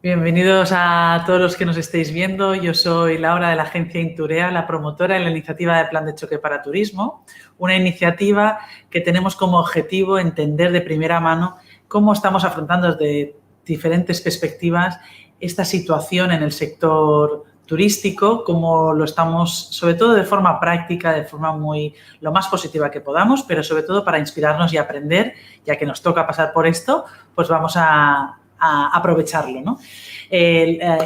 Bienvenidos a todos los que nos estéis viendo. Yo soy Laura de la agencia Inturea, la promotora de la iniciativa de Plan de Choque para Turismo, una iniciativa que tenemos como objetivo entender de primera mano cómo estamos afrontando desde diferentes perspectivas esta situación en el sector turístico, cómo lo estamos, sobre todo de forma práctica, de forma lo más positiva que podamos, pero sobre todo para inspirarnos y aprender, ya que nos toca pasar por esto, pues vamos a aprovecharlo, ¿no?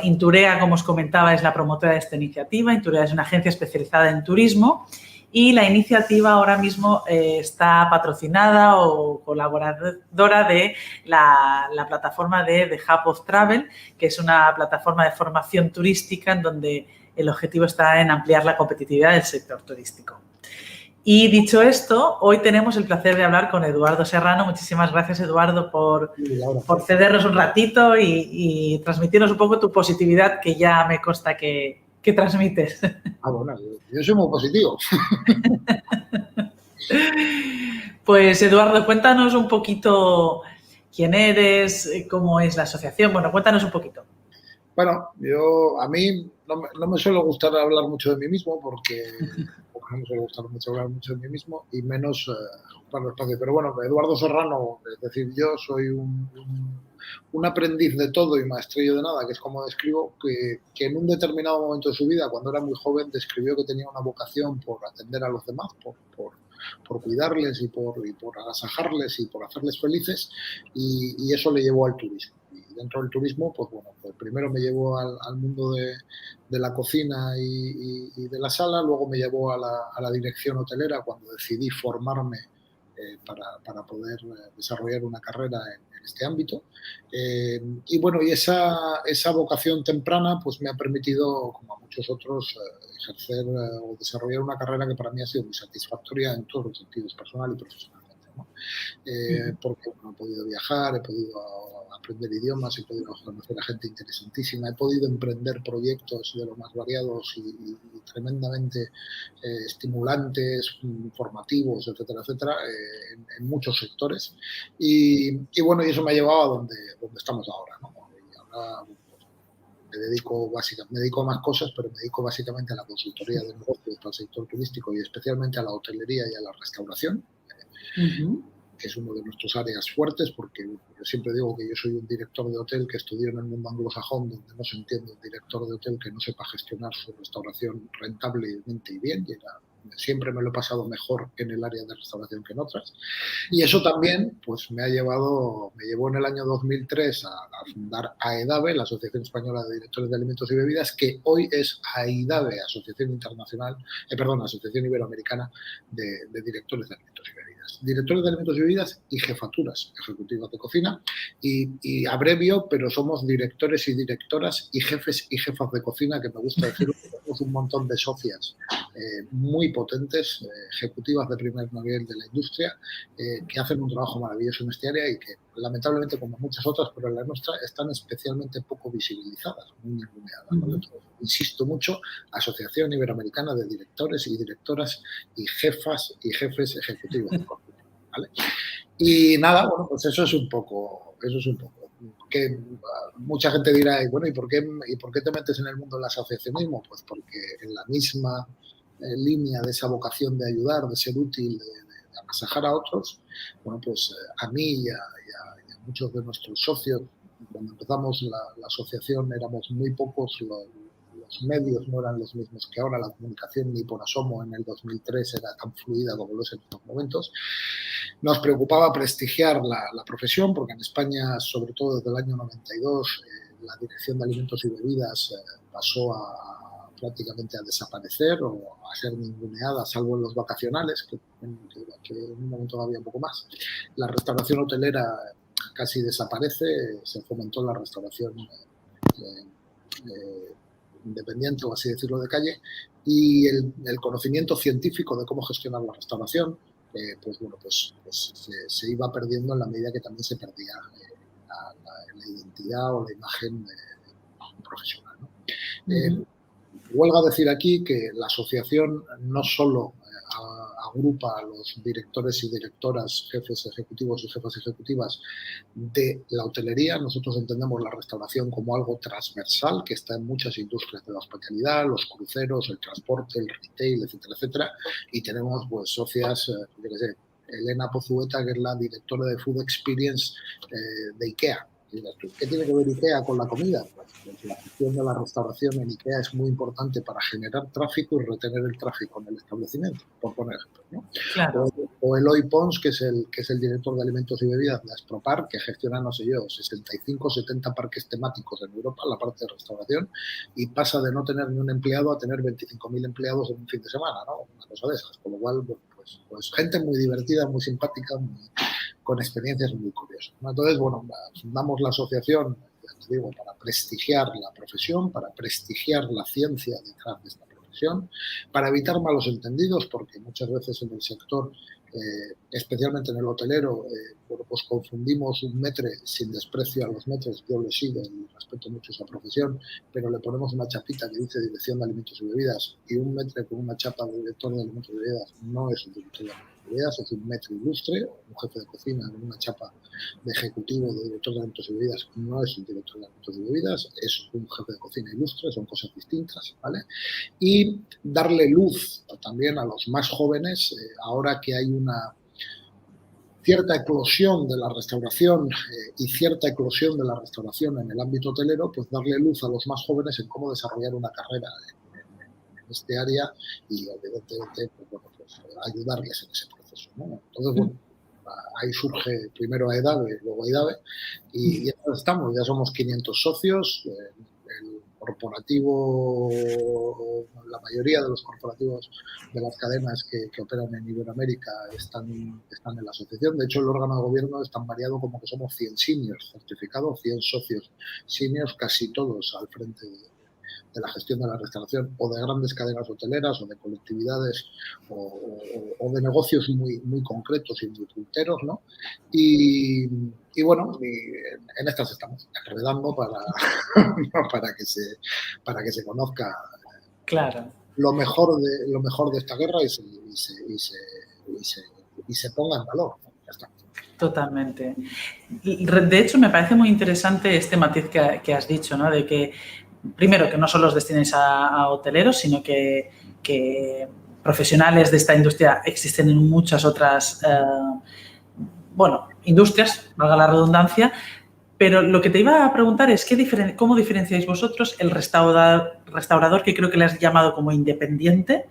Inturea, como os comentaba, es la promotora de esta iniciativa. Inturea es una agencia especializada en turismo y la iniciativa ahora mismo está patrocinada o colaboradora de la plataforma de The Hub of Travel, que es una plataforma de formación turística en donde el objetivo está en ampliar la competitividad del sector turístico. Y dicho esto, hoy tenemos el placer de hablar con Eduardo Serrano. Muchísimas gracias, Eduardo, por cedernos un ratito y transmitirnos un poco tu positividad, que ya me consta que transmites. Bueno, yo soy muy positivo. Pues, Eduardo, cuéntanos un poquito quién eres, cómo es la asociación. Bueno, cuéntanos un poquito. Bueno, a mí no me suele gustar hablar mucho de mí mismo porque no me suele gustar mucho hablar mucho de mí mismo y menos para el espacio. Pero bueno, Eduardo Serrano, es decir, yo soy un aprendiz de todo y maestrillo de nada, que es como describo, que en un determinado momento de su vida, cuando era muy joven, describió que tenía una vocación por atender a los demás, por cuidarles y por agasajarles y por hacerles felices, y eso le llevó al turismo. Y dentro del turismo, pues bueno, pues primero me llevó al mundo de la cocina y de la sala, luego me llevó a la dirección hotelera cuando decidí formarme para poder desarrollar una carrera en este ámbito. Y bueno, y esa vocación temprana pues me ha permitido, como a muchos otros, ejercer o desarrollar una carrera que para mí ha sido muy satisfactoria en todos los sentidos, personal y profesionalmente, ¿no? Porque bueno, he podido viajar, he podido aprender idiomas, he podido conocer a gente interesantísima, he podido emprender proyectos de los más variados y tremendamente estimulantes, formativos, etcétera, etcétera, en muchos sectores. Y bueno, y eso me ha llevado a donde estamos ahora, ¿no? Y ahora me dedico a más cosas, pero me dedico básicamente a la consultoría de negocios para el sector turístico y especialmente a la hotelería y a la restauración. Que es uno de nuestras áreas fuertes, porque yo siempre digo que yo soy un director de hotel que estudió en el mundo anglosajón, donde no se entiende un director de hotel que no sepa gestionar su restauración rentablemente y bien, siempre me lo he pasado mejor en el área de restauración que en otras. Y eso también pues me llevó en el año 2003 a fundar AEDABE, la Asociación Española de Directores de Alimentos y Bebidas, que hoy es AIDABE, Asociación Iberoamericana de Directores de Alimentos y Bebidas. Directores de Alimentos y Bebidas y jefaturas ejecutivas de cocina, y abrevio, pero somos directores y directoras y jefes y jefas de cocina, que me gusta decir, tenemos un montón de socias muy potentes, ejecutivas de primer nivel de la industria, que hacen un trabajo maravilloso en este área y que lamentablemente, como muchas otras, pero en la nuestra, están especialmente poco visibilizadas, muy ninguneadas, ¿vale? Entonces, insisto mucho, Asociación Iberoamericana de Directores y Directoras y Jefas y Jefes Ejecutivos de cocina, ¿vale? Y nada, bueno, pues eso es un poco. Que mucha gente dirá, bueno, ¿y por qué te metes en el mundo del asociacionismo? Pues porque en la misma línea de esa vocación de ayudar, de ser útil, de amasajar a otros, bueno, pues a mí y a muchos de nuestros socios, cuando empezamos la asociación éramos muy pocos, los medios no eran los mismos que ahora, la comunicación ni por asomo en el 2003 era tan fluida como lo es en estos momentos. Nos preocupaba prestigiar la profesión, porque en España, sobre todo desde el año 92, la Dirección de Alimentos y Bebidas pasó prácticamente a desaparecer o a ser ninguneada, salvo en los vacacionales, que en un momento había un poco más. La restauración hotelera casi desaparece, se fomentó la restauración independiente, o así decirlo, de calle, y el conocimiento científico de cómo gestionar la restauración, pues bueno, pues se iba perdiendo en la medida que también se perdía la identidad o la imagen profesional, ¿no? Huelga decir aquí que la asociación no solo agrupa a los directores y directoras, jefes ejecutivos y jefas ejecutivas de la hotelería. Nosotros entendemos la restauración como algo transversal que está en muchas industrias de la hospitalidad, los cruceros, el transporte, el retail, etcétera, etcétera. Y tenemos pues socias, yo qué sé, Elena Pozueta, que es la directora de Food Experience de IKEA. ¿Qué tiene que ver IKEA con la comida? Pues la gestión de la restauración en IKEA es muy importante para generar tráfico y retener el tráfico en el establecimiento, por poner ejemplo, ¿no? Claro. O Eloy Pons, que es el director de alimentos y bebidas de Aspropar, que gestiona, no sé yo, 65 o 70 parques temáticos en Europa, la parte de restauración, y pasa de no tener ni un empleado a tener 25.000 empleados en un fin de semana, ¿no? Una cosa de esas. Con lo cual, pues gente muy divertida, muy simpática, con experiencias muy curiosas, ¿no? Entonces, bueno, fundamos la asociación, ya te digo, para prestigiar la profesión, para prestigiar la ciencia detrás de esta profesión, para evitar malos entendidos, porque muchas veces en el sector, especialmente en el hotelero, bueno, pues confundimos un metre, sin desprecio a los metres, yo lo sigo y respeto mucho esa profesión, pero le ponemos una chapita que dice Dirección de Alimentos y Bebidas, y un metre con una chapa de director de alimentos y bebidas no es un director de alimentos y bebidas, es un metre ilustre, un jefe de cocina con una chapa de ejecutivo de director de alimentos y bebidas no es un director de alimentos y bebidas, es un jefe de cocina ilustre, son cosas distintas, ¿vale? Y darle luz también a los más jóvenes, ahora que hay una cierta eclosión de la restauración y cierta eclosión de la restauración en el ámbito hotelero, pues darle luz a los más jóvenes en cómo desarrollar una carrera en este área y evidentemente pues, bueno, pues, ayudarles en ese proceso, ¿no? Entonces, bueno, ahí surge primero AEDAVE, luego AIDAVE y ya estamos, ya somos 500 socios, el corporativo, la mayoría de los corporativos de las cadenas que operan en Iberoamérica están en la asociación. De hecho, el órgano de gobierno es tan variado como que somos 100 seniors certificados, 100 socios seniors, casi todos al frente de la gestión de la restauración o de grandes cadenas hoteleras o de colectividades o de negocios muy, muy concretos y muy punteros, ¿no? Y bueno, en estas estamos enredando para que se conozca Claro. lo mejor de esta guerra y se ponga en valor, ¿no? Ya está. Totalmente. De hecho, me parece muy interesante este matiz que has dicho, ¿no? De que, primero, que no solo os destinéis a hoteleros, sino que profesionales de esta industria existen en muchas otras, industrias, valga la redundancia, pero lo que te iba a preguntar es ¿cómo diferenciáis vosotros el restaurador, que creo que le has llamado como independiente,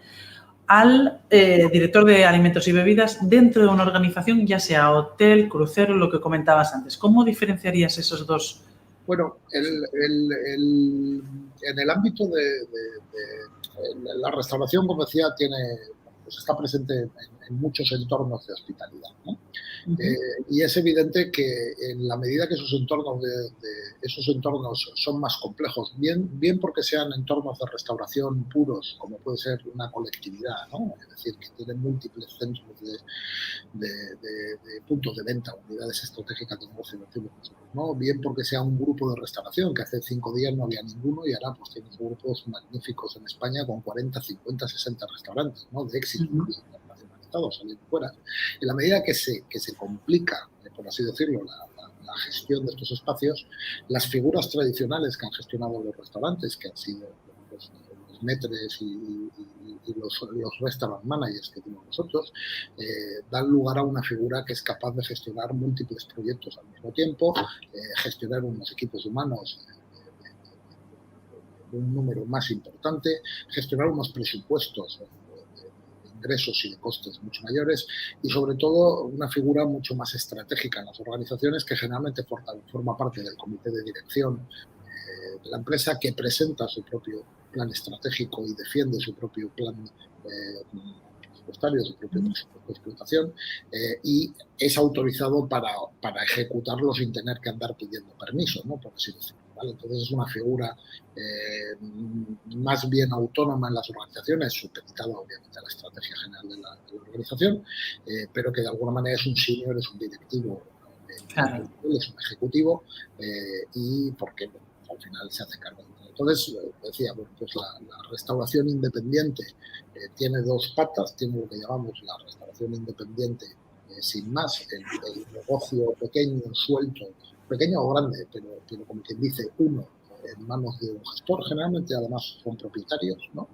al director de alimentos y bebidas dentro de una organización, ya sea hotel, crucero, lo que comentabas antes? ¿Cómo diferenciarías esos dos? Bueno, en el ámbito de la restauración, como decía, pues está presente en muchos entornos de hospitalidad, ¿no? Y es evidente que en la medida que esos entornos son más complejos, bien porque sean entornos de restauración puros, como puede ser una colectividad, ¿no? Es decir, que tienen múltiples centros de puntos de venta, unidades estratégicas de negocio, ¿no? Bien porque sea un grupo de restauración, que hace 5 días no había ninguno y ahora pues tienes grupos magníficos en España con 40, 50, 60 restaurantes, ¿no? De éxito. Saliendo fuera. En la medida que se complica, por así decirlo, la gestión de estos espacios, las figuras tradicionales que han gestionado los restaurantes, que han sido los maîtres y los restaurant managers que tenemos nosotros, dan lugar a una figura que es capaz de gestionar múltiples proyectos al mismo tiempo, gestionar unos equipos humanos de un número más importante, gestionar unos presupuestos ingresos y de costes mucho mayores y sobre todo una figura mucho más estratégica en las organizaciones que generalmente forma parte del comité de dirección de la empresa, que presenta su propio plan estratégico y defiende su propio plan presupuestario, su propio presupuesto de explotación y es autorizado para ejecutarlo sin tener que andar pidiendo permiso, ¿no? Por así decirlo. ¿Vale? Entonces es una figura más bien autónoma en las organizaciones, supeditada obviamente a la estrategia general de la organización, pero que de alguna manera es un senior, es un directivo, claro. Es un ejecutivo y porque al final se hace cargo de todo. Entonces, decía, bueno, pues la restauración independiente tiene dos patas, tiene lo que llamamos la restauración independiente sin más, el negocio pequeño, suelto, pequeño o grande, pero como quien dice, uno en manos de un gestor, generalmente además son propietarios, ¿no?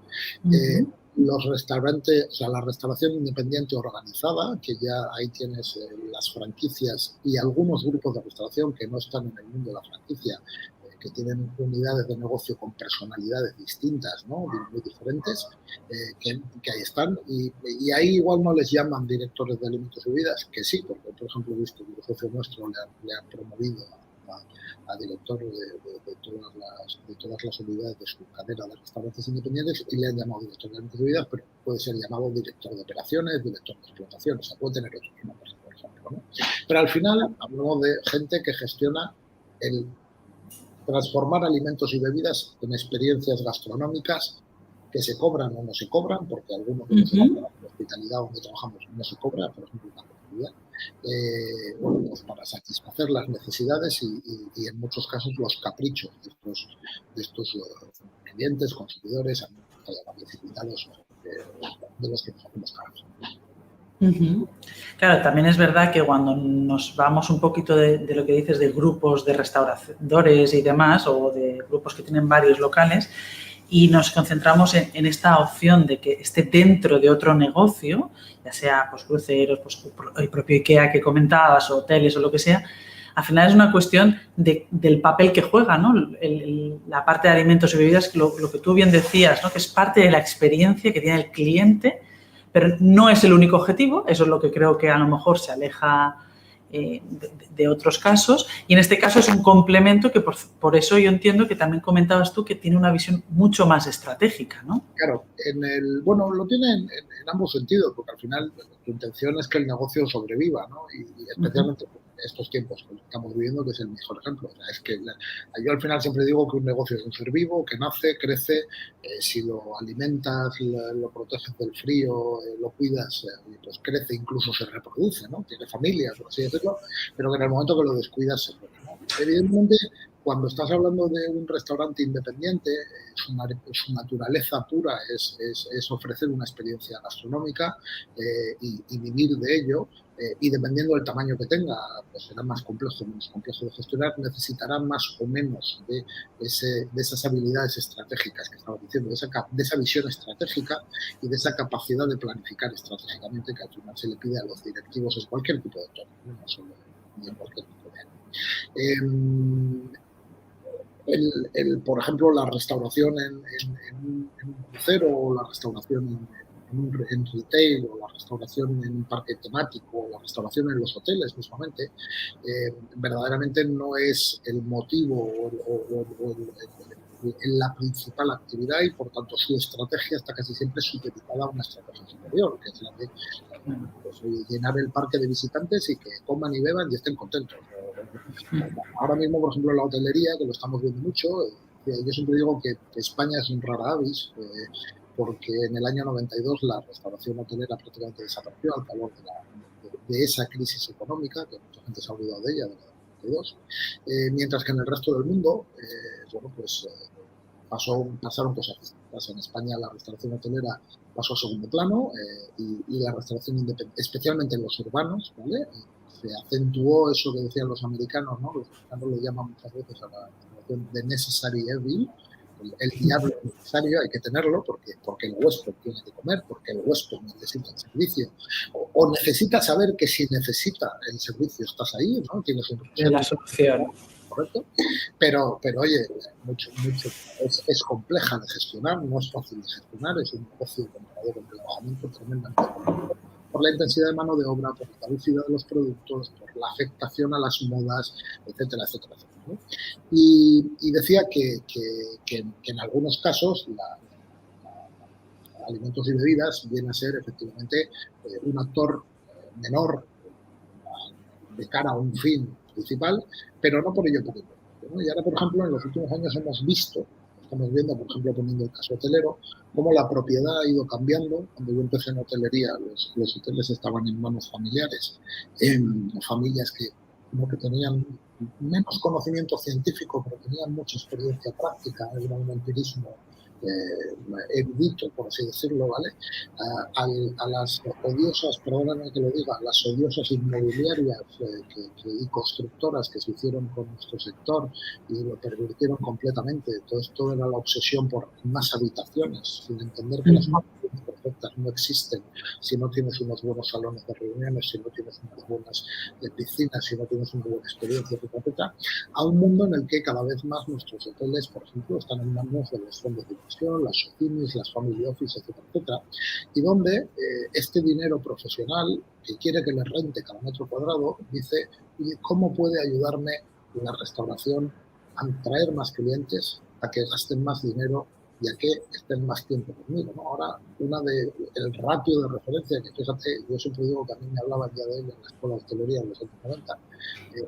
Los restaurantes, o sea, la restauración independiente organizada, que ya ahí tienes las franquicias y algunos grupos de restauración que no están en el mundo de la franquicia, que tienen unidades de negocio con personalidades distintas, ¿no? Muy diferentes, que ahí están. Y ahí igual no les llaman directores de alimentos y bebidas, que sí, porque por ejemplo he visto que el socio nuestro le ha promovido a director de todas las unidades de su cadena de restaurantes independientes y le han llamado director de alimentos y bebidas, pero puede ser llamado director de operaciones, director de explotación, o sea, puede tener otros nombres, por ejemplo, ¿no? Pero al final hablamos de gente que gestiona el transformar alimentos y bebidas en experiencias gastronómicas que se cobran o no se cobran, porque algunos de los de la hospitalidad donde trabajamos no se cobra, por ejemplo, la hospitalidad, bueno, pues para satisfacer las necesidades y en muchos casos los caprichos de estos clientes, consumidores, invitados de los que nos hacemos cargo. Claro, también es verdad que cuando nos vamos un poquito de lo que dices de grupos de restauradores y demás, o de grupos que tienen varios locales, y nos concentramos en esta opción de que esté dentro de otro negocio, ya sea pues cruceros, pues el propio IKEA que comentabas, o hoteles o lo que sea, al final es una cuestión del papel que juega, ¿no? La parte de alimentos y bebidas, lo que tú bien decías, ¿no? Que es parte de la experiencia que tiene el cliente, pero no es el único objetivo, eso es lo que creo que a lo mejor se aleja de otros casos, y en este caso es un complemento que por eso yo entiendo que también comentabas tú que tiene una visión mucho más estratégica, ¿no? Claro, bueno, lo tiene en ambos sentidos, porque al final tu intención es que el negocio sobreviva, ¿no? Y especialmente estos tiempos que estamos viviendo, que es el mejor ejemplo. O sea, es que yo al final siempre digo que un negocio es un ser vivo, que nace, crece, si lo alimentas, lo proteges del frío, lo cuidas, pues crece, incluso se reproduce, ¿no? Tiene familia, por así decirlo, pero que en el momento que lo descuidas se muere, ¿no? Evidentemente, cuando estás hablando de un restaurante independiente, su naturaleza pura es ofrecer una experiencia gastronómica y vivir de ello, y dependiendo del tamaño que tenga, pues será más complejo o menos complejo de gestionar, necesitará más o menos de esas habilidades estratégicas que estaba diciendo, de esa visión estratégica y de esa capacidad de planificar estratégicamente que al final se le pide a los directivos en cualquier tipo de entorno, no solo en cualquier tipo de... por ejemplo, la restauración en un crucero, o la restauración en retail, o la restauración en un parque temático, o la restauración en los hoteles mismamente, verdaderamente no es el motivo o la principal actividad, y por tanto su estrategia está casi siempre supeditada a una estrategia superior, que es la de pues, llenar el parque de visitantes y que coman y beban y estén contentos. Ahora mismo, por ejemplo, en la hotelería, que lo estamos viendo mucho, yo siempre digo que España es un rara avis, porque en el año 92 la restauración hotelera prácticamente desapareció al calor de esa crisis económica, que mucha gente se ha olvidado de ella, de la 92, mientras que en el resto del mundo, bueno, pues pasaron cosas distintas. En España la restauración hotelera pasó a segundo plano, y la restauración independiente, especialmente en los urbanos, ¿vale? Se acentuó eso que decían los americanos, ¿no? Los americanos le llaman muchas veces a la restauración de necessary evil, el diablo necesario, hay que tenerlo porque el huésped tiene que comer, porque el huésped necesita el servicio, o necesita saber que si necesita el servicio estás ahí, ¿no? Tienes la solución. Correcto, pero oye, mucho es compleja de gestionar, no es fácil de gestionar, es un negocio con un trabajamiento tremendamente por la intensidad de mano de obra, por la caducidad de los productos, por la afectación a las modas, etcétera, etcétera, etcétera, ¿no? Y decía que en algunos casos alimentos y bebidas viene a ser efectivamente un actor menor de cara a un fin principal, pero no por ello poco, ¿no? Y ahora, por ejemplo, en los últimos años estamos viendo, por ejemplo, poniendo el caso hotelero, cómo la propiedad ha ido cambiando. Cuando yo empecé en hotelería, los hoteles estaban en manos familiares, en familias que tenían menos conocimiento científico, pero tenían mucha experiencia práctica, era un empirismo erudito, por así decirlo, ¿vale? A las odiosas, perdóname que lo diga, las odiosas inmobiliarias y constructoras que se hicieron con nuestro sector y lo pervirtieron completamente. Entonces, todo era la obsesión por más habitaciones, sin entender que las habitaciones perfectas no existen si no tienes unos buenos salones de reuniones, si no tienes unas buenas piscinas, si no tienes una buena experiencia, etcétera, a un mundo en el que cada vez más nuestros hoteles, por ejemplo, están en manos de los fondos de inversión, las socinis, las family office, etcétera, y donde este dinero profesional que quiere que le rente cada metro cuadrado dice, ¿cómo puede ayudarme la restauración a traer más clientes, a que gasten más dinero y a que estén más tiempo conmigo, ¿no? Ahora, el ratio de referencia, que fíjate, yo siempre digo que a mí me hablaban ya de él en la escuela de hostelería en los años 90,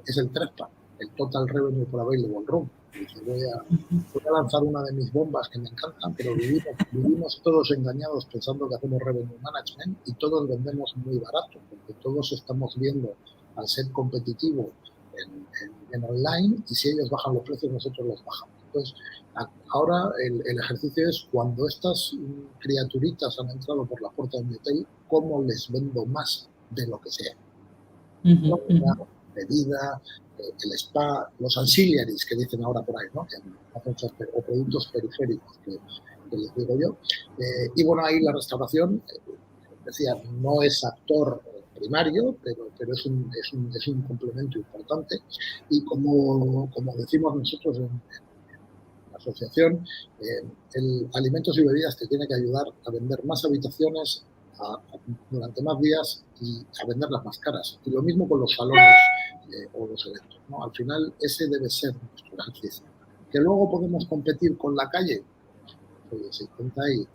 es el TREPA, el Total Revenue per Available Room. Voy a lanzar una de mis bombas que me encantan, pero vivimos todos engañados pensando que hacemos revenue management y todos vendemos muy barato, porque todos estamos viendo al ser competitivo en online, y si ellos bajan los precios, nosotros los bajamos. Entonces, ahora el ejercicio es, cuando estas criaturitas han entrado por la puerta de mi hotel, ¿cómo les vendo más de lo que sea? Bebida, el spa, los ancillaries que dicen ahora por ahí, ¿no? O productos periféricos que les digo yo. Y bueno, ahí la restauración, decía, no es actor primario, pero es un complemento importante. Y como decimos nosotros en la asociación, el alimentos y bebidas te tiene que ayudar a vender más habitaciones durante más días y a venderlas más caras. Y lo mismo con los salones o los eventos, ¿no? Al final, ese debe ser nuestro ejercicio. Que luego podemos competir con la calle, pues se intenta ahí.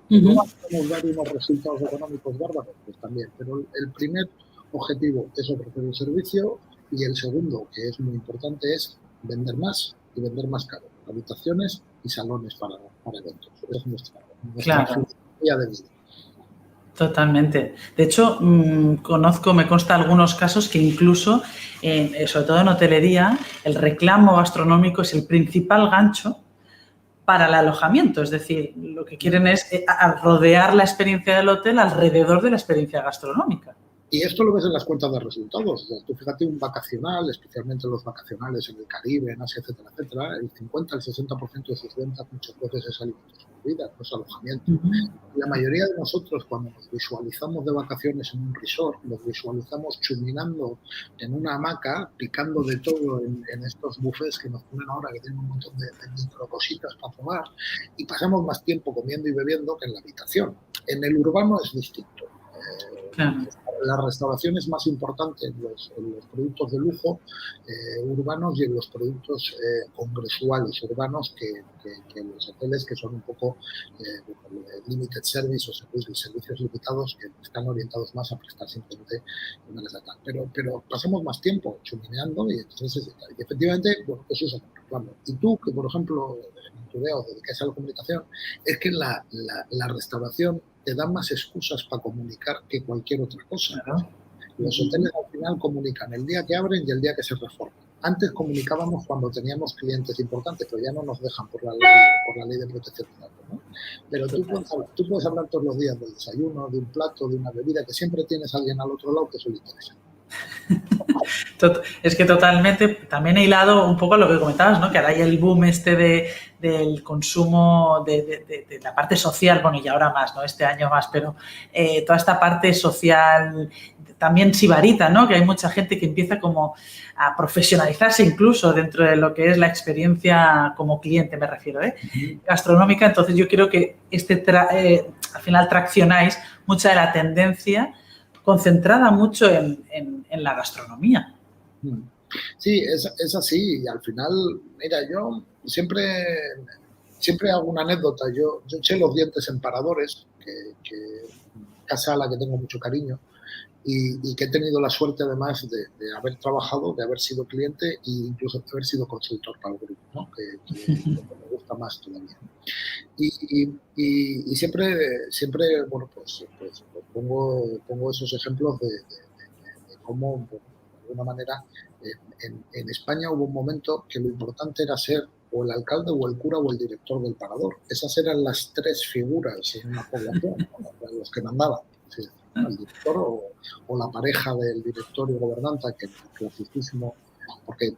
Que luego podemos dar unos resultados económicos bárbaros, pues también. Pero el primer objetivo es ofrecer el servicio, y el segundo, que es muy importante, es vender más y vender más caro. Habitaciones y salones para eventos. Es nuestra filosofía de vida. Totalmente. De hecho, me consta algunos casos que incluso, sobre todo en hotelería, el reclamo gastronómico es el principal gancho para el alojamiento. Es decir, lo que quieren es rodear la experiencia del hotel alrededor de la experiencia gastronómica. Y esto lo ves en las cuentas de resultados. O sea, tú fíjate, un vacacional, especialmente los vacacionales en el Caribe, en Asia, etcétera, el 50 al 60% de sus ventas muchas veces es alimentos y bebidas, no es alojamiento. La mayoría de nosotros, cuando nos visualizamos de vacaciones en un resort, nos visualizamos chuminando en una hamaca, picando de todo en estos buffets que nos ponen ahora, que tienen un montón de micro cositas para probar, y pasamos más tiempo comiendo y bebiendo que en la habitación. En el urbano es distinto. La restauración es más importante en los productos de lujo urbanos y en los productos congresuales urbanos que en los hoteles, que son un poco limited service o servicios limitados, que están orientados más a prestar simplemente una tal. Pero pasamos más tiempo chumineando, y entonces y efectivamente, bueno, eso es un reclamo. Y tú, que por ejemplo en tu os dedicas a la comunicación, es que la restauración te da más excusas para comunicar que cualquier otra cosa. Claro. Los hoteles al final comunican el día que abren y el día que se reforman. Antes comunicábamos cuando teníamos clientes importantes, pero ya no nos dejan por la ley de protección de datos, ¿no? Pero tú puedes hablar todos los días del desayuno, de un plato, de una bebida, que siempre tienes a alguien al otro lado que eso le interesa. Es que totalmente, también he hilado un poco lo que comentabas, ¿no? Que ahora hay el boom del consumo de la parte social, bueno, y ahora más, ¿no? Este año más, pero toda esta parte social, también sibarita, ¿no? Que hay mucha gente que empieza como a profesionalizarse incluso dentro de lo que es la experiencia como cliente, me refiero, gastronómica. Entonces yo creo que al final traccionáis mucha de la tendencia concentrada mucho en la gastronomía. Sí, es así. Y al final, mira, yo siempre hago una anécdota. Yo eché los dientes en Paradores, que casa a la que tengo mucho cariño, y que he tenido la suerte además de haber trabajado, de haber sido cliente e incluso de haber sido consultor para el grupo, ¿no? que me gusta más todavía. Y siempre bueno, pues pongo esos ejemplos de cómo, de alguna manera, En España hubo un momento que lo importante era ser o el alcalde o el cura o el director del parador. Esas eran las tres figuras en una población, ¿no? Los que mandaban. Sí, ¿no? El director o la pareja del director y gobernanta, que en el clasicismo, porque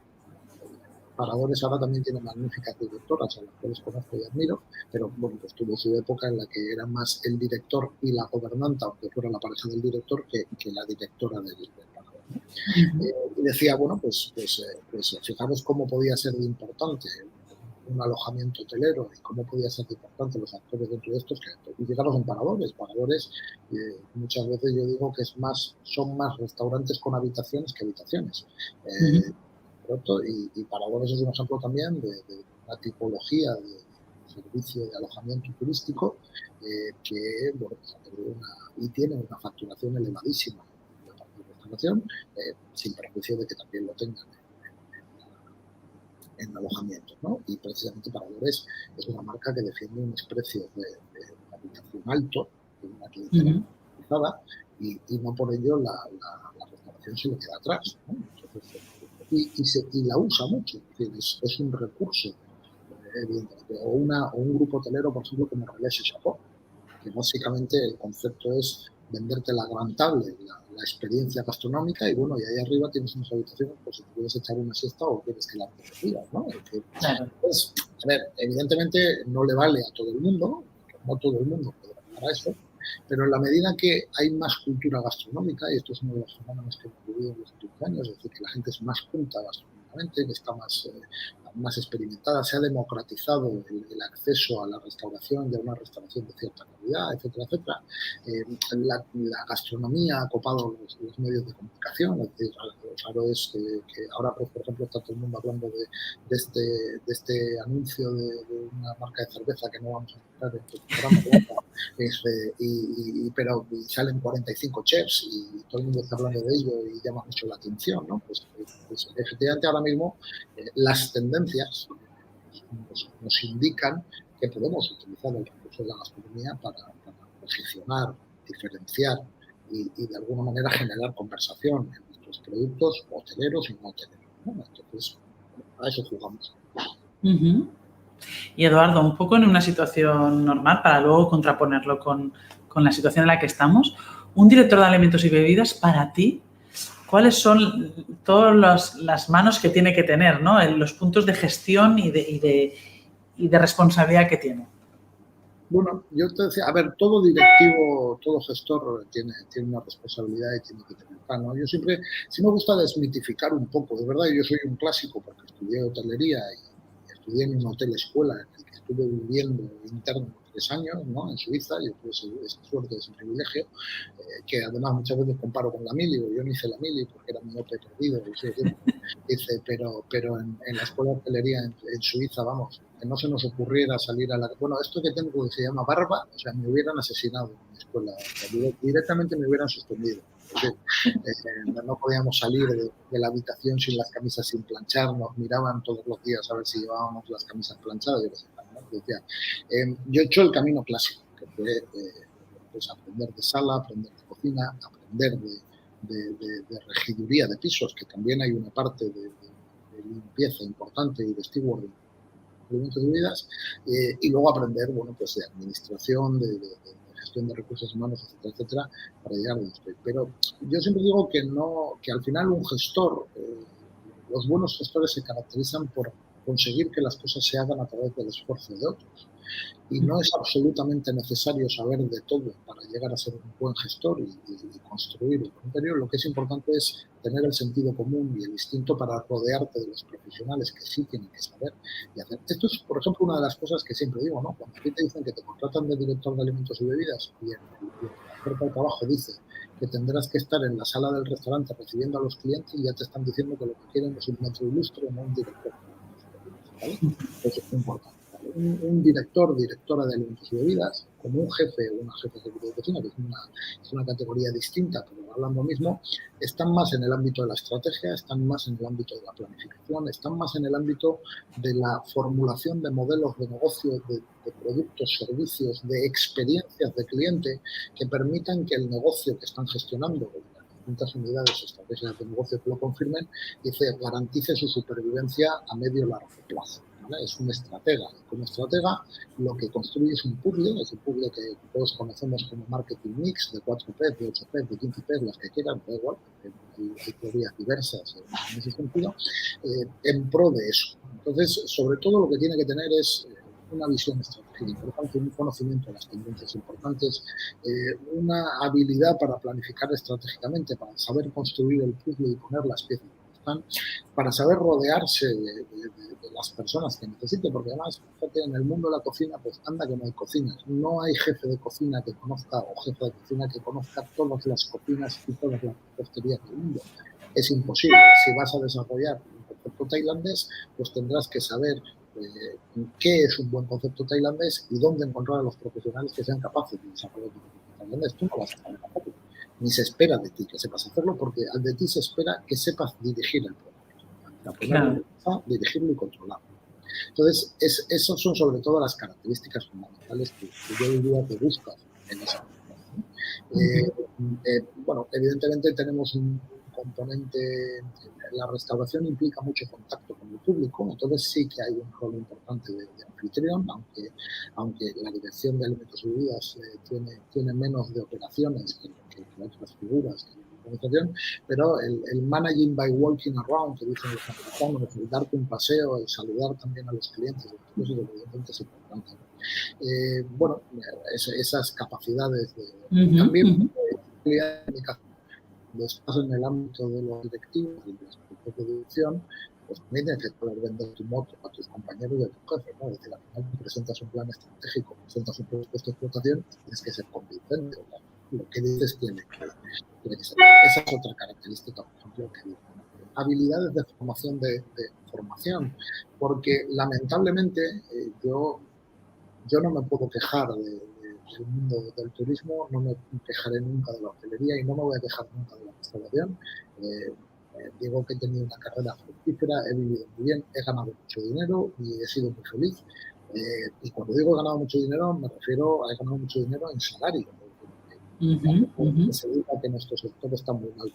paradores ahora también tienen magníficas directoras, a las cuales conozco y admiro, pero bueno, pues tuvo su época en la que era más el director y la gobernanta, aunque fuera la pareja del director, que la directora del parador, ¿no? Y decía, bueno, pues fijaros cómo podía ser de importante un alojamiento hotelero y cómo podía ser de importante los actores dentro de estos, y fijaros en paradores, muchas veces yo digo que son más restaurantes con habitaciones que habitaciones. Y paradores es un ejemplo también de una tipología de servicio de alojamiento turístico que bueno, y tiene una facturación elevadísima de parte de restauración, sin perjuicio de que también lo tengan en alojamiento, ¿no? Y precisamente Paradores es una marca que defiende unos precios de habitación alto, de una clientela utilizada, y no por ello la restauración se le queda atrás, ¿no? Entonces, y la usa mucho, es un recurso, evidentemente. O un grupo hotelero, por ejemplo, como Relais y Chapeau, que básicamente el concepto es venderte la gran tablet, la experiencia gastronómica, y bueno, y ahí arriba tienes unas habitaciones por si te quieres echar una siesta o quieres quedarte dormida, ¿no? Claro. Pues, a ver, evidentemente no le vale a todo el mundo, no todo el mundo puede pagar eso, pero en la medida que hay más cultura gastronómica, y esto es uno de los fenómenos que hemos vivido en los últimos años, es decir, que la gente es más culta gastronómicamente, que está más experimentada, se ha democratizado el acceso a la restauración y a una restauración de cierta calidad, etcétera, etcétera. La gastronomía ha copado los medios de comunicación, es decir, claro es que ahora, por ejemplo, está todo el mundo hablando de este anuncio de una marca de cerveza que no vamos a entrar en tu programa, pero salen 45 chefs y todo el mundo está hablando de ello y llama mucho la atención, ¿no? Pues efectivamente ahora mismo las tendencias nos indican que podemos utilizar el recurso de la gastronomía para posicionar, diferenciar y de alguna manera generar conversación en nuestros productos hoteleros y no hoteleros, ¿no? Entonces, a eso jugamos. Y Eduardo, un poco en una situación normal, para luego contraponerlo con la situación en la que estamos, un director de alimentos y bebidas, para ti, ¿cuáles son todas las manos que tiene que tener, ¿no? Los puntos de gestión y de responsabilidad que tiene? Bueno, yo te decía, a ver, todo directivo, todo gestor tiene una responsabilidad y tiene que tenerla, ¿no? Yo siempre, sí me gusta desmitificar un poco, de verdad, yo soy un clásico porque estudié hotelería y estudié en una hotel escuela en el que estuve viviendo interno 3 años, ¿no? En Suiza, yo tuve esa suerte, ese privilegio, que además muchas veces comparo con la mili, yo no hice la mili porque era miope perdido, pero en la escuela de hotelería en Suiza, vamos, que no se nos ocurriera salir a la... Bueno, esto que tengo que se llama barba, o sea, me hubieran asesinado en la escuela, directamente me hubieran suspendido. No podíamos salir de la habitación sin las camisas sin planchar, nos miraban todos los días a ver si llevábamos las camisas planchadas. Yo he hecho el camino clásico, que fue pues aprender de sala, aprender de cocina, aprender de regiduría de pisos, que también hay una parte de limpieza importante y de steward de alimentos y bebidas, y luego aprender, bueno, pues de administración, de gestión de recursos humanos, etcétera, etcétera, para llegar a donde estoy. Pero yo siempre digo que al final un gestor, los buenos gestores se caracterizan por conseguir que las cosas se hagan a través del esfuerzo de otros. Y no es absolutamente necesario saber de todo para llegar a ser un buen gestor y construir el interior. Lo que es importante es tener el sentido común y el instinto para rodearte de los profesionales que sí tienen que saber y hacer. Esto es, por ejemplo, una de las cosas que siempre digo, ¿no? Cuando a ti te dicen que te contratan de director de alimentos y bebidas y en la oferta de trabajo dice que tendrás que estar en la sala del restaurante recibiendo a los clientes y ya te están diciendo que lo que quieren es un metro ilustre, no un director. ¿Vale? Eso es importante. Un director, directora de alimentos y bebidas, como un jefe o una jefa de cocina, que es una categoría distinta, pero hablan lo mismo, están más en el ámbito de la estrategia, están más en el ámbito de la planificación, están más en el ámbito de la formulación de modelos de negocio, de productos, servicios, de experiencias de cliente que permitan que el negocio que están gestionando, distintas unidades o estrategias de negocio que lo confirmen, dice garantice su supervivencia a medio y largo plazo. ¿Vale? Es un estratega. Como estratega, lo que construye es un puzzle, que todos conocemos como marketing mix, de 4P, de 8P, de 15P, las que quieran, da igual, hay teorías diversas en ese sentido, en pro de eso. Entonces, sobre todo lo que tiene que tener es una visión estratégica importante, un conocimiento de las tendencias importantes, una habilidad para planificar estratégicamente, para saber construir el puzzle y poner las piezas donde están, para saber rodearse de las personas que necesite, porque además, fíjate, en el mundo de la cocina, pues anda que no hay cocinas. No hay jefe de cocina que conozca o jefa de cocina que conozca todas las cocinas y todas las reposterías del mundo. Es imposible. Si vas a desarrollar un concepto tailandés, pues tendrás que saber qué es un buen concepto tailandés y dónde encontrar a los profesionales que sean capaces de desarrollar un concepto tailandés. Tú no vas a saber hacerlo, ni se espera de ti que sepas hacerlo, porque de ti se espera que sepas dirigir el proyecto, Claro. dirigirlo y controlarlo. Entonces, esas son sobre todo las características fundamentales que yo diría que buscas en esa bueno, evidentemente tenemos un componente, la restauración implica mucho contacto con el público, entonces sí que hay un rol importante de anfitrión, aunque la dirección de alimentos y bebidas tiene menos de operaciones que otras figuras que la organización, pero el managing by walking around, que dicen los americanos, el darte un paseo, el saludar también a los clientes, eso evidentemente es importante. Bueno, esas capacidades también después en el ámbito de los directivos y de los procesos de dirección, pues también tienes que poder vender tu moto a tus compañeros y a tus jefes, ¿no? Es decir, al final presentas un plan estratégico, presentas un presupuesto de explotación, tienes que ser convincente, ¿verdad? Lo que dices tiene que ser. Esa es otra característica, por ejemplo, que digo. Habilidades de formación, porque lamentablemente yo no me puedo quejar del mundo del turismo, no me quejaré nunca de la hostelería y no me voy a quejar nunca de la restauración. Digo que he tenido una carrera fructífera, he vivido muy bien, he ganado mucho dinero y he sido muy feliz. Y cuando digo he ganado mucho dinero, me refiero a he ganado mucho dinero en salario. Se diga que nuestro sector está muy mal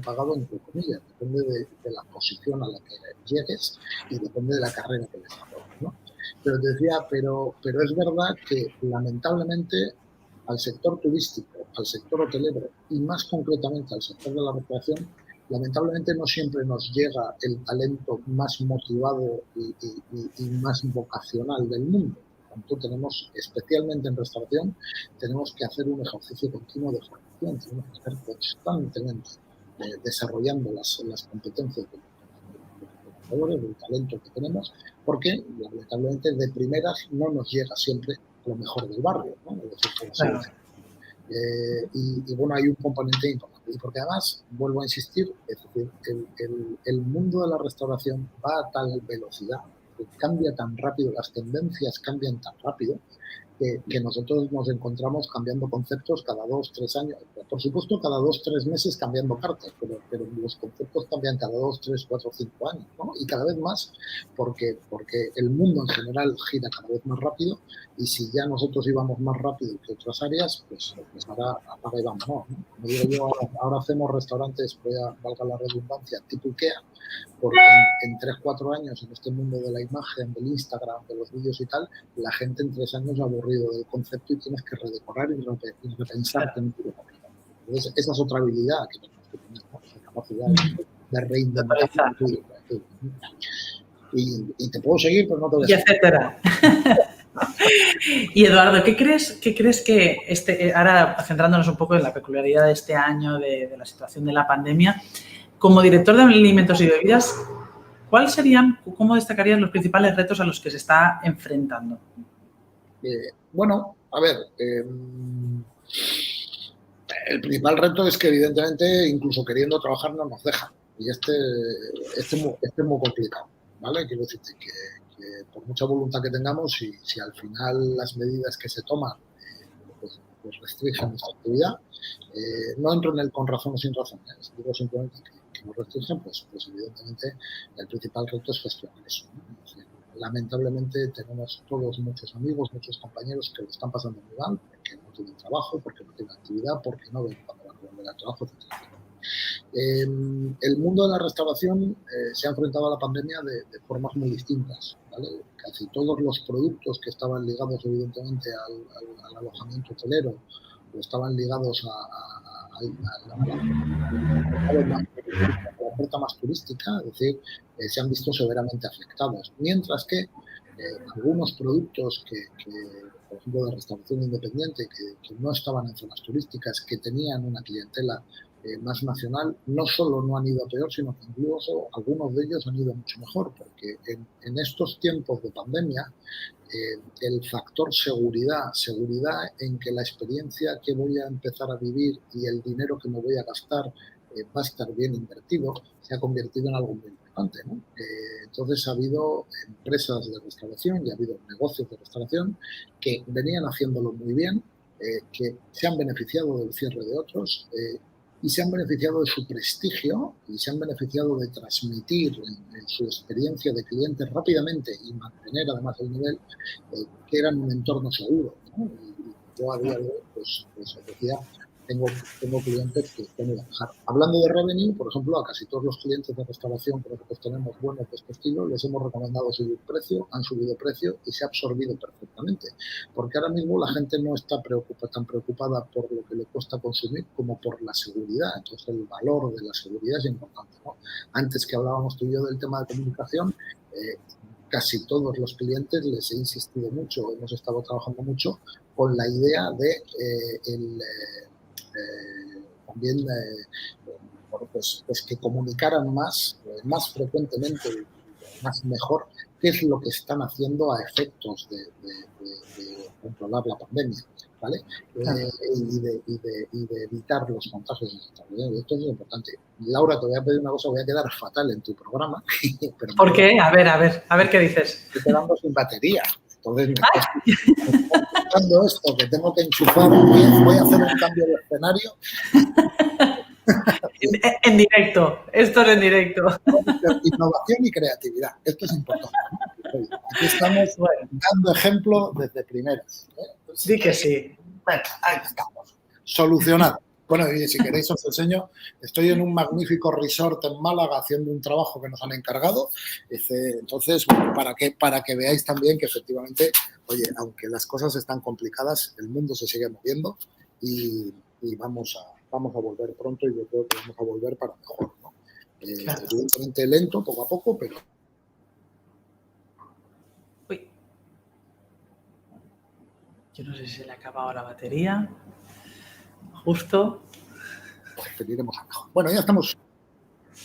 pagado entre comillas, depende de la posición a la que llegues y depende de la carrera que desarrolles, ¿no? Pero te decía, pero es verdad que lamentablemente al sector turístico, al sector hotelero y más concretamente al sector de la restauración, lamentablemente no siempre nos llega el talento más motivado y más vocacional del mundo. Por tanto, tenemos, especialmente en restauración, tenemos que hacer un ejercicio continuo de formación, tenemos que estar constantemente desarrollando las competencias del talento que tenemos, porque lamentablemente de primeras no nos llega siempre lo mejor del barrio, ¿no? Es decir, claro. Y bueno, hay un componente importante. Y porque además, vuelvo a insistir, es decir, el mundo de la restauración va a tal velocidad, cambia tan rápido, las tendencias cambian tan rápido, que nosotros nos encontramos cambiando conceptos cada 2-3 años. Por supuesto, cada 2-3 meses cambiando cartas, pero los conceptos cambian cada 2-3, 4, 5 años, ¿no? Y cada vez más porque el mundo en general gira cada vez más rápido y si ya nosotros íbamos más rápido que otras áreas, pues ahora apaga y vámonos, ¿no? Como digo yo, ahora hacemos restaurantes, valga la redundancia, tipo IKEA, porque en 3-4 años en este mundo de la imagen, del Instagram, de los vídeos y tal, la gente en 3 años ha aburrido del concepto y tienes que redecorar y repensar. Entonces, esa es otra habilidad que tenemos que tener, ¿no? Esa capacidad de reinventar. Y te puedo seguir, pero no te voy a seguir. Y etcétera. Y Eduardo, ¿qué crees que ahora centrándonos un poco en la peculiaridad de este año, de la situación de la pandemia, como director de alimentos y bebidas, ¿cuáles serían, cómo destacarías los principales retos a los que se está enfrentando? Bueno, a ver, el principal reto es que evidentemente, incluso queriendo trabajar, no nos dejan. Y este es muy complicado, ¿vale? Quiero decirte que por mucha voluntad que tengamos, si al final las medidas que se toman pues restringen nuestra actividad, no entro en el con razón o sin razón, digo simplemente que nos restringen, pues evidentemente el principal reto es gestionar eso, ¿no? Es decir, lamentablemente tenemos todos muchos amigos, muchos compañeros que lo están pasando muy mal porque no tienen trabajo, porque no tienen actividad, porque no ven cuándo van a volver carga de trabajo, etc. El mundo de la restauración se ha enfrentado a la pandemia de formas muy distintas, ¿vale? Casi todos los productos que estaban ligados evidentemente al alojamiento hotelero o estaban ligados a la oferta más turística, es decir, se han visto severamente afectados, mientras que algunos productos por ejemplo, de restauración independiente, que no estaban en zonas turísticas, que tenían una clientela más nacional, no solo no han ido a peor, sino que incluso algunos de ellos han ido mucho mejor, porque en estos tiempos de pandemia, el factor seguridad en que la experiencia que voy a empezar a vivir y el dinero que me voy a gastar va a estar bien invertido, se ha convertido en algo muy importante, ¿no? Entonces ha habido empresas de restauración y ha habido negocios de restauración que venían haciéndolo muy bien, que se han beneficiado del cierre de otros y se han beneficiado de su prestigio y se han beneficiado de transmitir su experiencia de clientes rápidamente y mantener además el nivel que era en un entorno seguro, ¿no? Y yo a día de hoy, pues decía, tengo clientes que están a bajar. Hablando de revenue, por ejemplo, a casi todos los clientes de restauración que nosotros tenemos buenos de este estilo, les hemos recomendado subir precio, han subido precio y se ha absorbido perfectamente. Porque ahora mismo la gente no está tan preocupada por lo que le cuesta consumir como por la seguridad. Entonces, el valor de la seguridad es importante, ¿no? Antes que hablábamos tú y yo del tema de comunicación, casi todos los clientes les he insistido mucho, hemos estado trabajando mucho con la idea de también bueno, pues que comunicaran más frecuentemente, más mejor, qué es lo que están haciendo a efectos de controlar la pandemia, ¿vale? Claro. Y de evitar los contagios. Esto es importante. Laura, te voy a pedir una cosa, voy a quedar fatal en tu programa. Pero ¿por qué? A ver qué dices. Estoy quedando sin batería. Entonces me estoy escuchando esto, que tengo que enchufar, voy a hacer un cambio de escenario. En directo, esto es en directo. Innovación y creatividad, esto es importante. Aquí estamos dando ejemplo desde primeras. Sí que sí. Venga, ahí estamos. Solucionado. Bueno, y si queréis os enseño, estoy en un magnífico resort en Málaga haciendo un trabajo que nos han encargado. Entonces, bueno, para que veáis también que efectivamente, oye, aunque las cosas están complicadas, el mundo se sigue moviendo y vamos a volver pronto y yo creo que vamos a volver para mejor, ¿no? Claro. Evidentemente lento, poco a poco, pero... Uy. Yo no sé si se le ha acabado la batería. Justo. Pues pediremos a mejor. Bueno, ya estamos.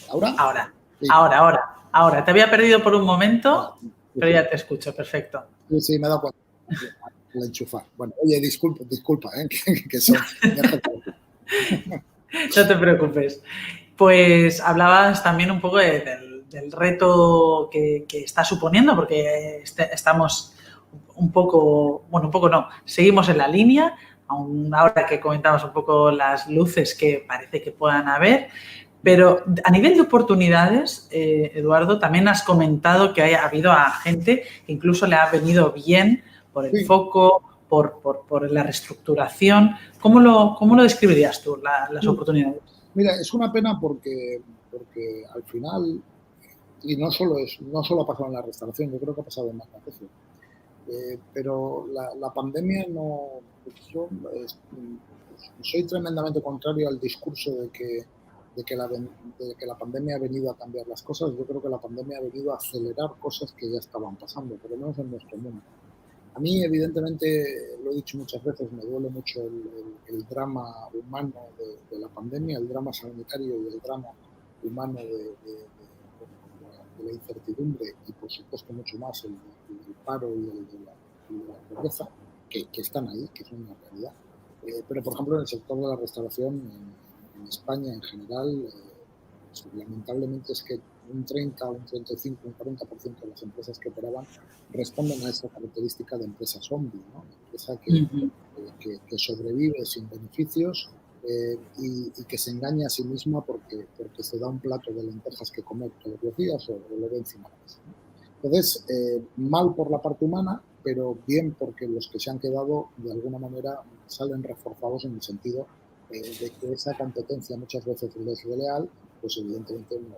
¿Ahora? Sí. Ahora. Te había perdido por un momento, pero ya te escucho, perfecto. Sí, me he dado cuenta. La enchufar. Bueno, oye, disculpa, que son... No te preocupes. Pues hablabas también un poco del reto que está suponiendo, porque estamos un poco no, seguimos en la línea, aún ahora que comentabas un poco las luces que parece que puedan haber, pero a nivel de oportunidades, Eduardo, también has comentado que ha habido a gente que incluso le ha venido bien por el foco, por la reestructuración. ¿Cómo lo describirías tú, las oportunidades? Mira, es una pena porque al final, y no solo ha pasado en la restauración, yo creo que ha pasado en más negocios, pero la pandemia no... Yo soy tremendamente contrario al discurso de que la pandemia ha venido a cambiar las cosas. Yo creo que la pandemia ha venido a acelerar cosas que ya estaban pasando, por lo menos en nuestro mundo. A mí, evidentemente, lo he dicho muchas veces, me duele mucho el drama humano de la pandemia, el drama sanitario y el drama humano de la incertidumbre y, por supuesto, mucho más el paro y el de la pobreza, que están ahí, que son una realidad. Pero, por ejemplo, en el sector de la restauración, en España en general, lamentablemente es que un 30, un 35, un 40% de las empresas que operaban responden a esa característica de empresa zombie, ¿no? Empresa que sobrevive sin beneficios y que se engaña a sí misma porque se da un plato de lentejas que comer todos los días o lo ve encima de la mesa, ¿no? Entonces, mal por la parte humana, pero bien porque los que se han quedado de alguna manera salen reforzados en el sentido de que esa competencia muchas veces es desleal, pues evidentemente no,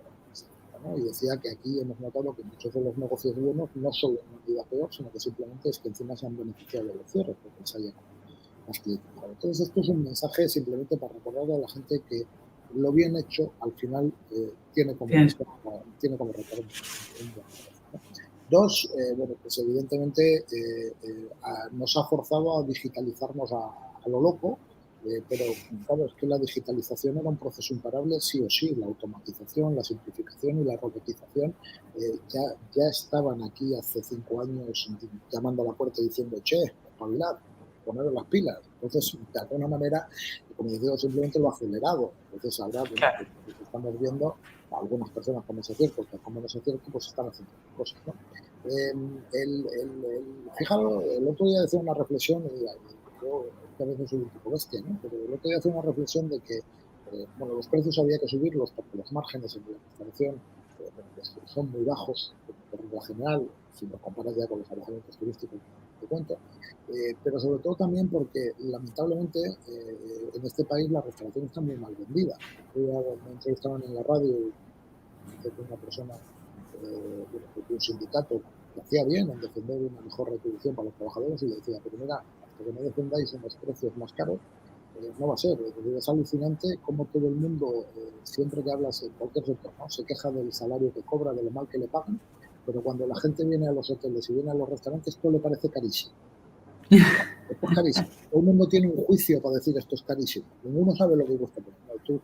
¿no? Y decía que aquí hemos notado que muchos de los negocios buenos no solo no han ido a peor, sino que simplemente es que encima se han beneficiado de los cierres, porque se ha llegado más clientes. Entonces, esto es un mensaje simplemente para recordarle a la gente que lo bien hecho, al final, tiene como retorno un buen negocio, ¿no? Dos, bueno, pues evidentemente nos ha forzado a digitalizarnos a lo loco, pero claro, es que la digitalización era un proceso imparable sí o sí. La automatización, la simplificación y la robotización ya estaban aquí hace 5 años llamando a la puerta y diciendo, che, espabilad, poneros las pilas. Entonces, de alguna manera, como digo, simplemente lo ha acelerado. Entonces, ahora, bueno, Claro. pues estamos viendo a algunas personas con ese acierto, otras con menos acierto, pues están haciendo cosas, ¿no? Fijaros, el otro día decía una reflexión, y yo a veces soy un tipo bestia, ¿no? Pero el otro día hacía una reflexión de que, bueno, los precios había que subirlos porque los márgenes en la restauración pues son muy bajos, por regla general, si lo comparas ya con los alojamientos turísticos que te cuento, pero sobre todo también porque lamentablemente en este país la restauración está muy mal vendida. Me entrevistaban en la radio de una persona de un sindicato que hacía bien en defender una mejor retribución para los trabajadores y le decía, pero mira, hasta que no defendáis en los precios más caros, no va a ser. Es alucinante cómo todo el mundo, siempre que hablas en cualquier sector, ¿no? Se queja del salario que cobra, de lo mal que le pagan, pero cuando la gente viene a los hoteles y viene a los restaurantes, todo le parece carísimo. Esto es carísimo. Todo el mundo tiene un juicio para decir esto es carísimo. Ninguno sabe lo que cuesta. Tú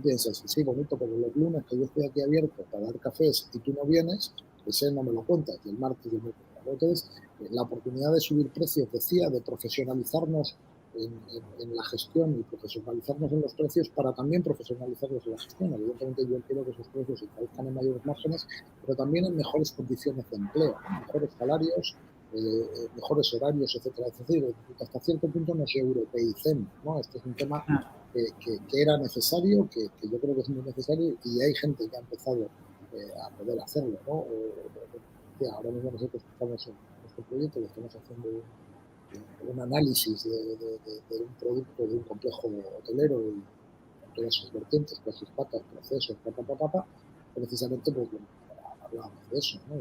piensas, sí, bonito, pero los lunes que yo estoy aquí abierto para dar cafés y tú no vienes, ese no me lo cuentas. Y el martes yo me lo cuento. Entonces, la oportunidad de subir precios, decía, de profesionalizarnos en la gestión y profesionalizarnos en los precios para también profesionalizarnos en la gestión. Evidentemente yo quiero que esos precios se establezcan en mayores márgenes, pero también en mejores condiciones de empleo, ¿no? Mejores salarios, mejores horarios, etcétera. Es decir, hasta cierto punto nos europeicemos, ¿no? Este es un tema que era necesario, que yo creo que es muy necesario y hay gente que ha empezado a poder hacerlo, ¿no? Ahora mismo nosotros estamos en este proyecto, que estamos haciendo un análisis de un producto, de un complejo hotelero y con todas sus vertientes, con sus patas, procesos, precisamente pues, bueno, hablábamos de eso, ¿no?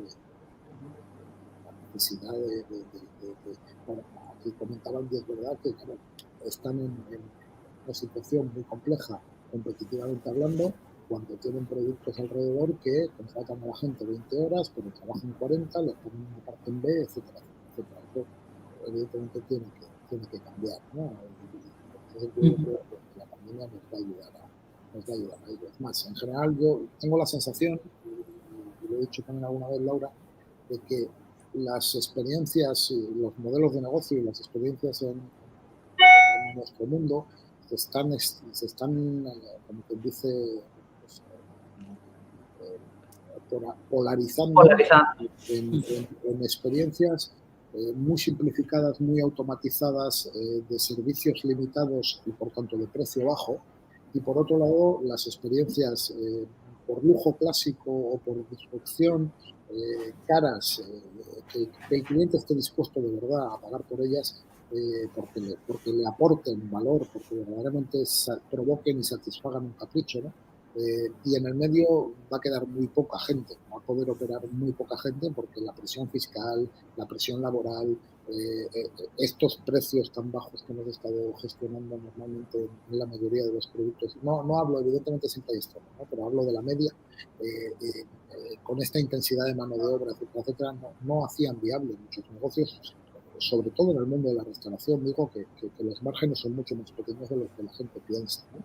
La necesidad bueno, aquí comentaban y es verdad que claro, están en una situación muy compleja competitivamente hablando cuando tienen productos alrededor que contratan a la gente 20 horas, pero trabajan 40, les ponen una parte en B, etcétera, etcétera. Eso evidentemente tiene que cambiar, ¿no? Y en ese sentido yo creo que la pandemia nos va a ayudar a ello. Es más, en general yo tengo la sensación, y lo he dicho también alguna vez, Laura, de que las experiencias y los modelos de negocio y las experiencias en nuestro mundo se están como quien dice, pues, polarizando Polarizando. en experiencias muy simplificadas, muy automatizadas, de servicios limitados y por tanto de precio bajo. Y por otro lado, las experiencias por lujo clásico o por disrupción, caras, que el cliente esté dispuesto de verdad a pagar por ellas, porque le aporten valor, porque verdaderamente provoquen y satisfagan un capricho, ¿no? Y en el medio va a quedar muy poca gente, va a poder operar muy poca gente porque la presión fiscal, la presión laboral, estos precios tan bajos que hemos estado gestionando normalmente en la mayoría de los productos, no hablo evidentemente siempre hay extremos, ¿no? Pero hablo de la media, con esta intensidad de mano de obra, etcétera, etcétera, no hacían viable muchos negocios, sobre todo en el mundo de la restauración, digo que los márgenes son mucho más pequeños de lo que la gente piensa, ¿no?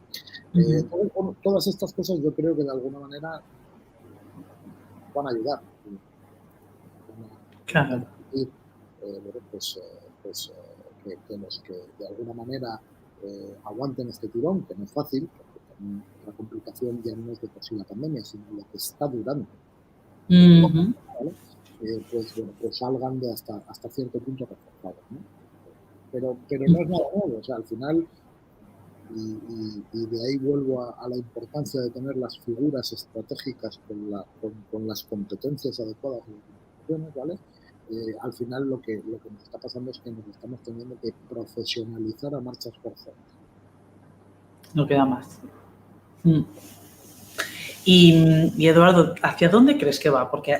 Todas estas cosas yo creo que de alguna manera van a ayudar, van a permitir bueno, que los que de alguna manera aguanten este tirón, que no es fácil, porque también otra complicación ya no es de por sí la pandemia, sino lo que está durando, ¿vale? Pues bueno, pues salgan de hasta cierto punto reforzados, ¿no? Pero no es nada nuevo, o sea, al final, y de ahí vuelvo a la importancia de tener las figuras estratégicas con las competencias adecuadas en las instituciones, ¿vale? Al final lo que nos está pasando es que nos estamos teniendo que profesionalizar a marchas forzadas. No queda más. Y Eduardo, ¿hacia dónde crees que va? Porque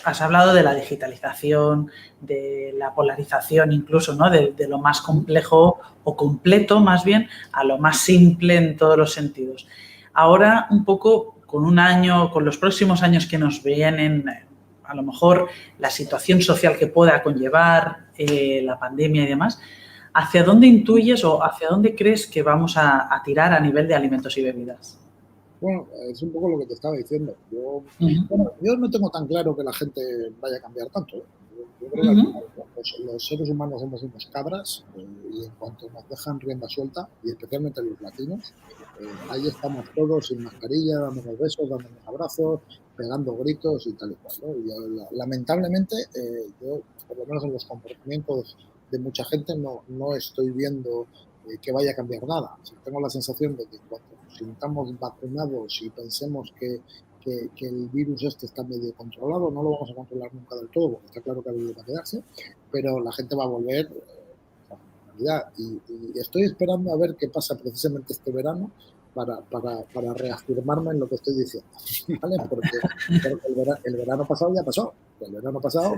has hablado de la digitalización, de la polarización incluso, ¿no? De lo más complejo o completo, más bien, a lo más simple en todos los sentidos. Ahora, un poco con un año, con los próximos años que nos vienen, a lo mejor la situación social que pueda conllevar la pandemia y demás, ¿hacia dónde intuyes o hacia dónde crees que vamos a tirar a nivel de alimentos y bebidas? Bueno, es un poco lo que te estaba diciendo. Yo no tengo tan claro que la gente vaya a cambiar tanto, ¿eh? Yo creo que al final los seres humanos somos unos cabras y en cuanto nos dejan rienda suelta, y especialmente los latinos, ahí estamos todos sin mascarilla, dándonos besos, dándonos abrazos, pegando gritos y tal y cual, ¿no? Y lamentablemente, yo, por lo menos en los comportamientos de mucha gente, no estoy viendo que vaya a cambiar nada. O sea, tengo la sensación de que cuando nos sintamos vacunados y pensemos que el virus este está medio controlado, no lo vamos a controlar nunca del todo, porque está claro que ha venido para quedarse, pero la gente va a volver a la normalidad. Y estoy esperando a ver qué pasa precisamente este verano para reafirmarme en lo que estoy diciendo, ¿vale? Porque el verano pasado ya pasó. El verano pasado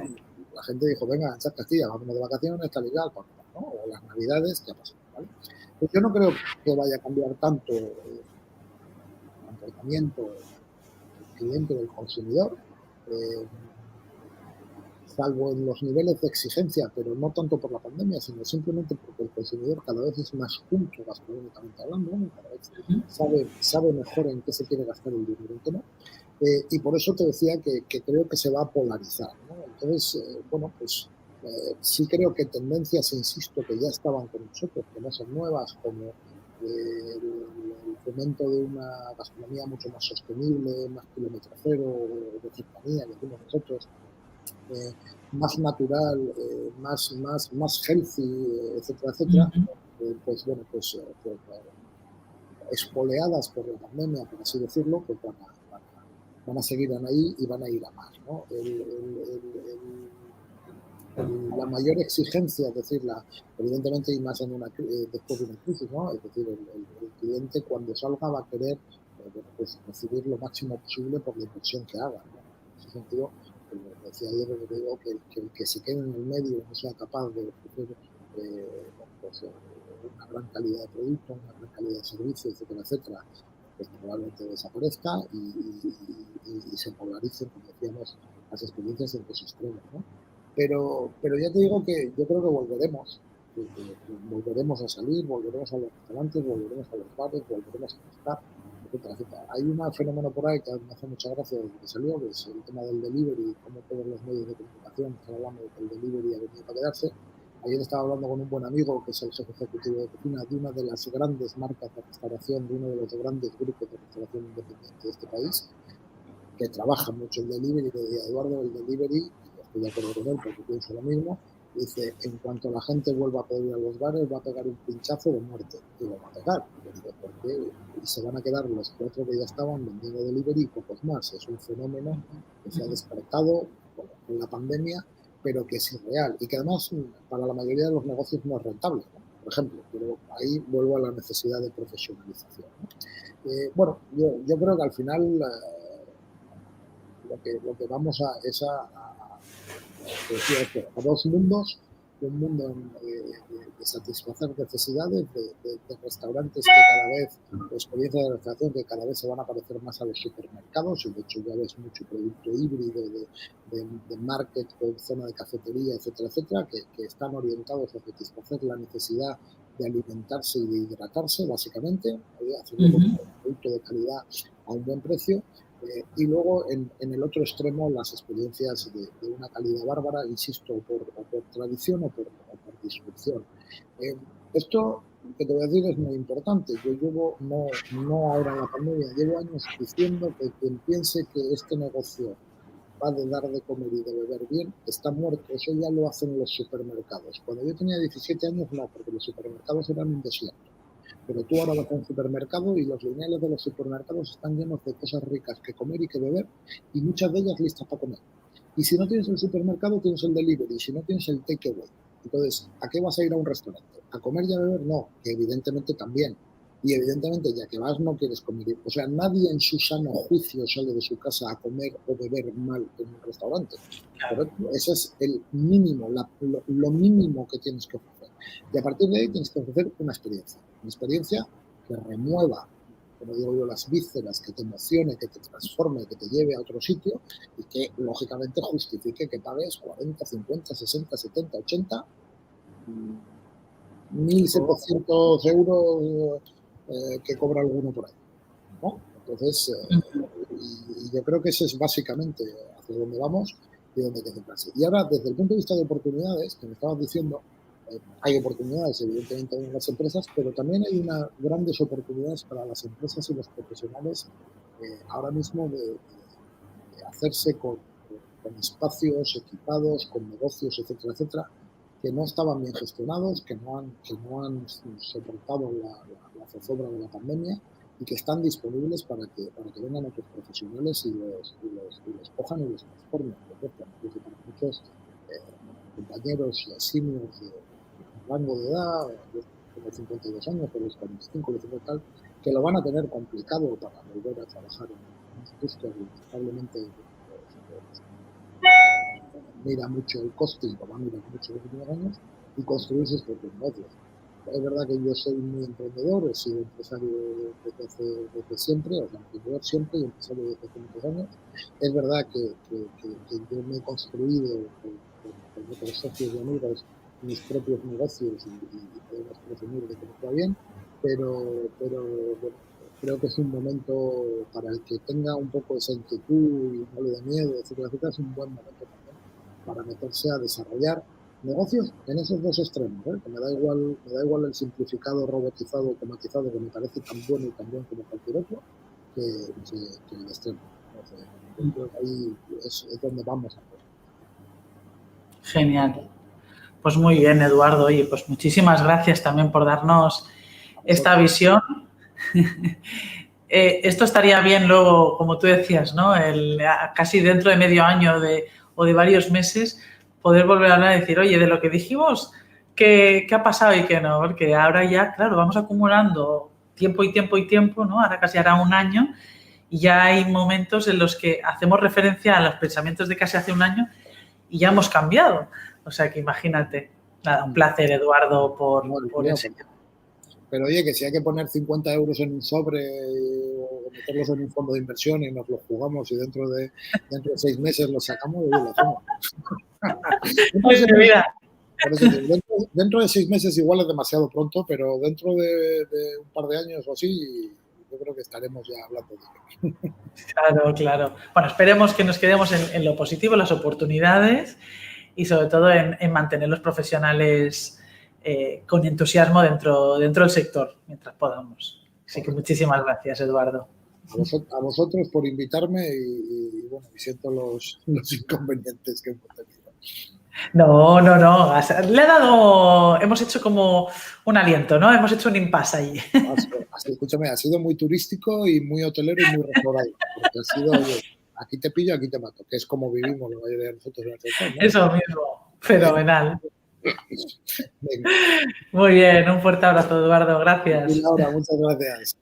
la gente dijo, venga, en Castilla, vámonos de vacaciones, tal y tal, ¿no? O las navidades, ya pasó, ¿vale? Pues yo no creo que vaya a cambiar tanto el comportamiento del cliente, del consumidor, salvo en los niveles de exigencia, pero no tanto por la pandemia, sino simplemente porque el consumidor cada vez es más culto gastronómicamente hablando, ¿no? Cada vez sabe mejor en qué se quiere gastar el dinero, en qué no. Y por eso te decía que creo que se va a polarizar, ¿no? Entonces, bueno, pues sí creo que tendencias, insisto, que ya estaban con nosotros, que no son nuevas, como el fomento de una gastronomía mucho más sostenible, más kilómetro cero, de cercanía, que decimos nosotros, más natural, más healthy, etcétera, etcétera, pues bueno, pues espoleadas por la pandemia, por así decirlo, pues van a seguir ahí y van a ir a más, ¿no? La mayor exigencia, es decir, evidentemente, y más después de una crisis, ¿no? Es decir, el cliente cuando salga va a querer bueno, pues recibir lo máximo posible por la inversión que haga, ¿no? En ese sentido, decía ayer, digo, que el que se quede en el medio no sea capaz de ofrecer pues, una gran calidad de producto, una gran calidad de servicio, etcétera, etcétera, pues probablemente desaparezca y se polaricen, como decíamos, las experiencias en dos extremos, ¿no? Pero ya te digo que yo creo que volveremos a salir, volveremos a los restaurantes, volveremos a los bares, volveremos a pescar, etcétera, etcétera. Hay un fenómeno por ahí que me hace mucha gracia desde que salió, que es el tema del delivery, como todos los medios de comunicación están hablando de que el delivery ha venido para quedarse. Ayer estaba hablando con un buen amigo, que es el jefe ejecutivo de cocina de una de las grandes marcas de restauración, de uno de los grandes grupos de restauración independiente de este país, que trabaja mucho el delivery, y le decía, Eduardo, el delivery, estoy de acuerdo con él porque pienso lo mismo, dice, en cuanto la gente vuelva a poder ir a los bares, va a pegar un pinchazo de muerte. Y lo va a pegar. Porque y se van a quedar los 4 que ya estaban vendiendo delivery y pocos más. Es un fenómeno que se ha despertado con la pandemia, pero que es irreal y que además para la mayoría de los negocios no es rentable, ¿no? Por ejemplo, pero ahí vuelvo a la necesidad de profesionalización, ¿no? Bueno, yo creo que al final lo que vamos a es a dos mundos, un mundo de satisfacer necesidades, de restaurantes que cada vez, de experiencia de restauración que cada vez se van a parecer más a los supermercados, y de hecho ya ves mucho producto híbrido de market con zona de cafetería, etcétera, etcétera, que están orientados a satisfacer la necesidad de alimentarse y de hidratarse, básicamente, haciendo un producto de calidad a un buen precio. Y luego en el otro extremo las experiencias de una calidad bárbara, insisto, por tradición o por disrupción. Esto que te voy a decir es muy importante. Yo llevo, no ahora en la pandemia, llevo años diciendo que quien piense que este negocio va de dar de comer y de beber bien, está muerto. Eso ya lo hacen los supermercados. Cuando yo tenía 17 años, no, porque los supermercados eran un desierto. Pero tú ahora vas a un supermercado y los lineales de los supermercados están llenos de cosas ricas que comer y que beber, y muchas de ellas listas para comer. Y si no tienes el supermercado, tienes el delivery, y si no tienes el takeaway. Entonces, ¿a qué vas a ir a un restaurante? ¿A comer y a beber? No, que evidentemente también. Y evidentemente, ya que vas, no quieres comer. O sea, nadie en su sano juicio sale de su casa a comer o beber mal en un restaurante. ¿Correcto? Ese es el mínimo, lo mínimo que tienes que ofrecer. Y a partir de ahí tienes que ofrecer una experiencia que remueva, como digo yo, las vísceras, que te emocione, que te transforme, que te lleve a otro sitio y que, lógicamente, justifique que pagues 40, 50, 60, 70, 80, 1.700 euros que cobra alguno por ahí, ¿no? Entonces, y yo creo que ese es básicamente hacia donde vamos y donde hay que centrarse. Y ahora, desde el punto de vista de oportunidades, que me estabas diciendo, hay oportunidades, evidentemente, en las empresas, pero también hay unas grandes oportunidades para las empresas y los profesionales ahora mismo de hacerse con espacios equipados, con negocios, etcétera, etcétera, que no estaban bien gestionados, que no han soportado la zozobra de la pandemia y que están disponibles para que vengan otros profesionales y los cojan y los transformen. Incluso para muchos compañeros seniors de rango de edad, de 52 años, de los 45, de 50 tal, que lo van a tener complicado para volver a trabajar en una industria que lamentablemente mira mucho el coste y lo va a mirar mucho los últimos años y construir sus propios negocios. Es verdad que yo soy muy emprendedor, he sido empresario desde siempre, o sea, emprendedor siempre y empresario desde hace muchos años. Es verdad que yo me he construido con otros socios y amigos mis propios negocios y podemos presumir de que nos va bien, pero bueno, creo que es un momento para el que tenga un poco esa inquietud y no le dé miedo, etcétera, etcétera, es un buen momento también para meterse a desarrollar negocios en esos dos extremos, ¿eh? Que me da igual el simplificado, robotizado, automatizado, que me parece tan bueno y tan bien como cualquier otro, que el extremo. Entonces, ahí es donde vamos a ver. Genial. Pues muy bien, Eduardo. Oye, pues muchísimas gracias también por darnos esta visión. Esto estaría bien luego, como tú decías, ¿no? Casi dentro de medio año o de varios meses, poder volver a hablar y decir, oye, de lo que dijimos, ¿qué ha pasado y qué no? Porque ahora ya, claro, vamos acumulando tiempo y tiempo y tiempo, ¿no? Ahora casi hará un año y ya hay momentos en los que hacemos referencia a los pensamientos de casi hace un año y ya hemos cambiado. O sea que imagínate. Nada, un placer, Eduardo, por enseñar. Pero oye, que si hay que poner 50 euros en un sobre o meterlos en un fondo de inversión y nos los jugamos y dentro de 6 meses los sacamos, oye, lo hacemos. Por eso, dentro de 6 meses igual es demasiado pronto, pero dentro de un par de años o así, yo creo que estaremos ya hablando de ello. Claro, claro. Bueno, esperemos que nos quedemos en lo positivo, las oportunidades y sobre todo en mantener los profesionales con entusiasmo dentro del sector, mientras podamos. Así que muchísimas gracias, Eduardo. A vosotros por invitarme y bueno, y siento los inconvenientes que hemos tenido. No. Hemos hecho como un aliento, ¿no? Hemos hecho un impasse ahí. Escúchame, ha sido muy turístico y muy hotelero y muy restaurado. Porque ha sido, oye, aquí te pillo, aquí te mato, que es como vivimos la mayoría de nosotros en el sector, ¿no? Eso mismo, fenomenal. Venga. Muy bien, un fuerte abrazo, Eduardo, gracias. Laura, muchas gracias.